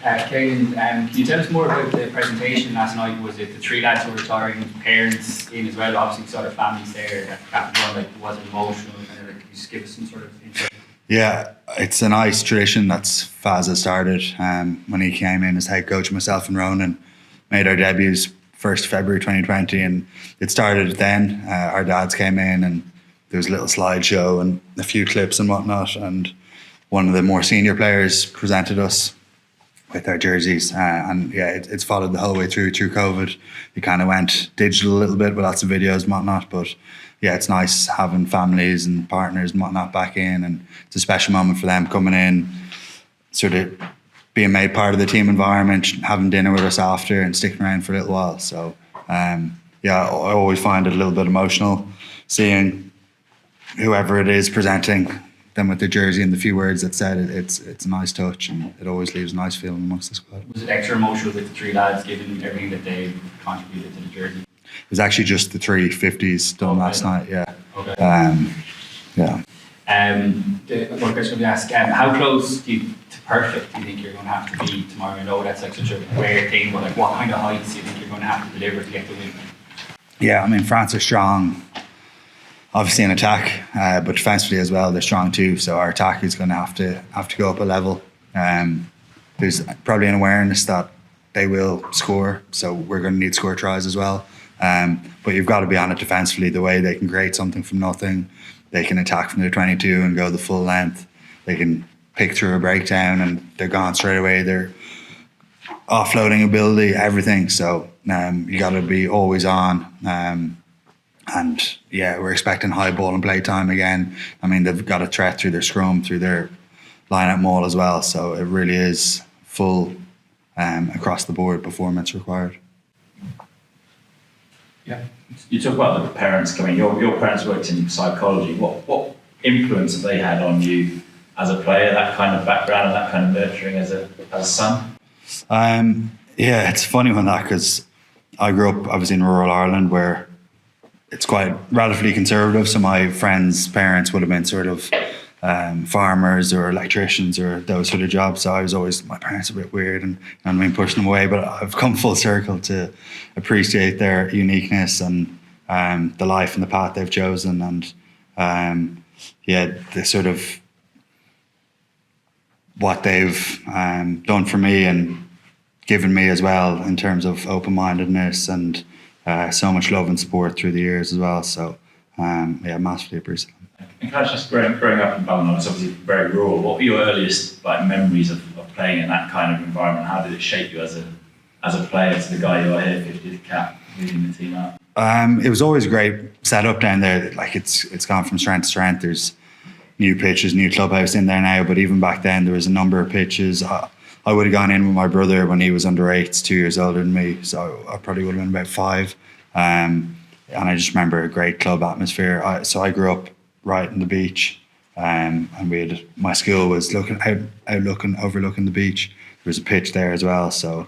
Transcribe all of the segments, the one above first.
Caelan, can you tell us more about the presentation last night? Was it the three lads who were retiring, parents in as well? Obviously, sort of families there. Was it emotional? Kind of like, can you just give us some sort of insight? Yeah, it's a nice tradition that's Faz started. When he came in as head coach, myself and Ronan made our debuts 1st February 2020, and it started then. Our dads came in, and there was a little slideshow and a few clips and whatnot, and one of the more senior players presented us with our jerseys, and yeah, it's followed the whole way through COVID. We kind of went digital a little bit with lots of videos and whatnot, but yeah, it's nice having families and partners and whatnot back in, and it's a special moment for them coming in, sort of being made part of the team environment, having dinner with us after and sticking around for a little while. So yeah, I always find it a little bit emotional seeing whoever it is presenting them with the jersey and the few words that said it. It's a nice touch, and it always leaves a nice feeling amongst the squad. Was it extra emotional with the three lads given everything that they contributed to the jersey? It was actually just the 350s done last night. Yeah. Okay. Yeah. One question we ask: how close to perfect do you think you're going to have to be tomorrow? I know that's like such a rare thing, but like, what kind of heights do you think you're going to have to deliver to get the win? Yeah, I mean, France are strong, obviously in attack, but defensively as well, they're strong too. So our attack is going to have to go up a level. There's probably an awareness that they will score, so we're going to need score tries as well. But you've got to be on it defensively. The way they can create something from nothing, they can attack from their 22 and go the full length. They can pick through a breakdown and they're gone straight away. They're offloading ability, everything. So you got to be always on. And yeah, we're expecting high ball and play time again. I mean, they've got a threat through their scrum, through their line-out maul as well. So it really is full across the board performance required. Yeah, you talk about the parents coming. Your parents worked in psychology. What influence have they had on you as a player? That kind of background and that kind of nurturing as a son. Yeah, it's a funny one that, because I grew up obviously in rural Ireland where it's quite relatively conservative. So my friends' parents would have been sort of farmers or electricians or those sort of jobs. So I was always, my parents are a bit weird and I mean pushing them away, but I've come full circle to appreciate their uniqueness and the life and the path they've chosen, and yeah, the sort of what they've done for me and given me as well in terms of open-mindedness and so much love and support through the years as well. So yeah, massively appreciate it. And kind of just growing up in Ballinor, it's obviously very rural. What were your earliest memories of playing in that kind of environment? How did it shape you as a player, to the guy you are here, 50th cap, leading the team out? It was always a great setup down there. Like it's gone from strength to strength. There's new pitches, new clubhouse in there now, but even back then there was a number of pitches. I would have gone in with my brother when he was under 8s, 2 years older than me, so I probably would have been about 5. And I just remember a great club atmosphere. So I grew up right on the beach, and my school was overlooking the beach. There was a pitch there as well, so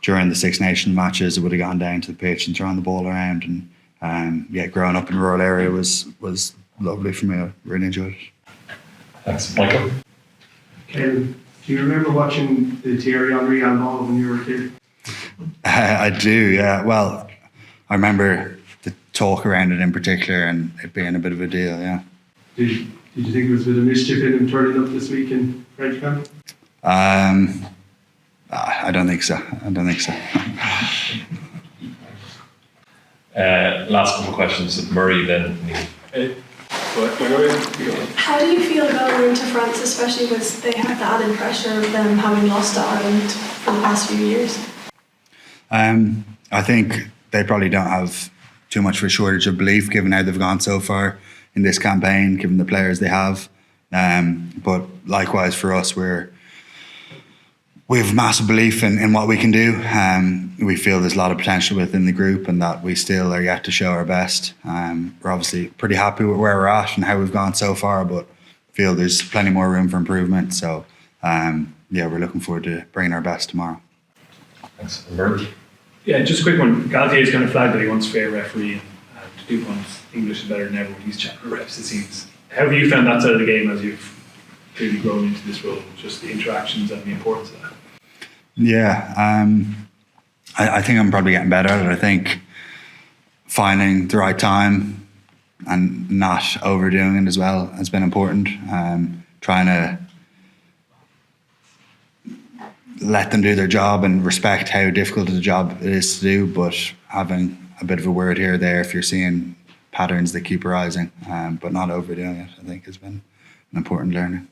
during the Six Nations matches I would have gone down to the pitch and thrown the ball around, and yeah, growing up in a rural area was lovely for me. I really enjoyed it. Thanks. Michael? Caelan, do you remember watching the Thierry Henry handball when you were a kid? I do, yeah. Well, I remember the talk around it in particular and it being a bit of a deal, yeah. Did you think there was a bit of mischief in him turning up this week in French camp? I don't think so. Last couple of questions. Murray, then Neil. How do you feel going into France, especially with they have the added pressure of them having lost to Ireland for the past few years? I think they probably don't have too much of a shortage of belief given how they've gone so far in this campaign, given the players they have. But likewise for us, we have massive belief in what we can do. We feel there's a lot of potential within the group and that we still are yet to show our best. We're obviously pretty happy with where we're at and how we've gone so far, but feel there's plenty more room for improvement. So yeah, we're looking forward to bringing our best tomorrow. Thanks. Bert? Yeah, just a quick one. Galtier's kind of flagged that he wants fair refereeing and to do one's English is better than ever with these chatting reps, it seems. How have you found that side of the game as you've clearly grown into this role, just the interactions and the importance of that? Yeah, I think I'm probably getting better at it. I think finding the right time and not overdoing it as well has been important. Trying to let them do their job and respect how difficult the job it is to do, but having a bit of a word here or there if you're seeing patterns that keep arising, but not overdoing it, I think has been an important learning.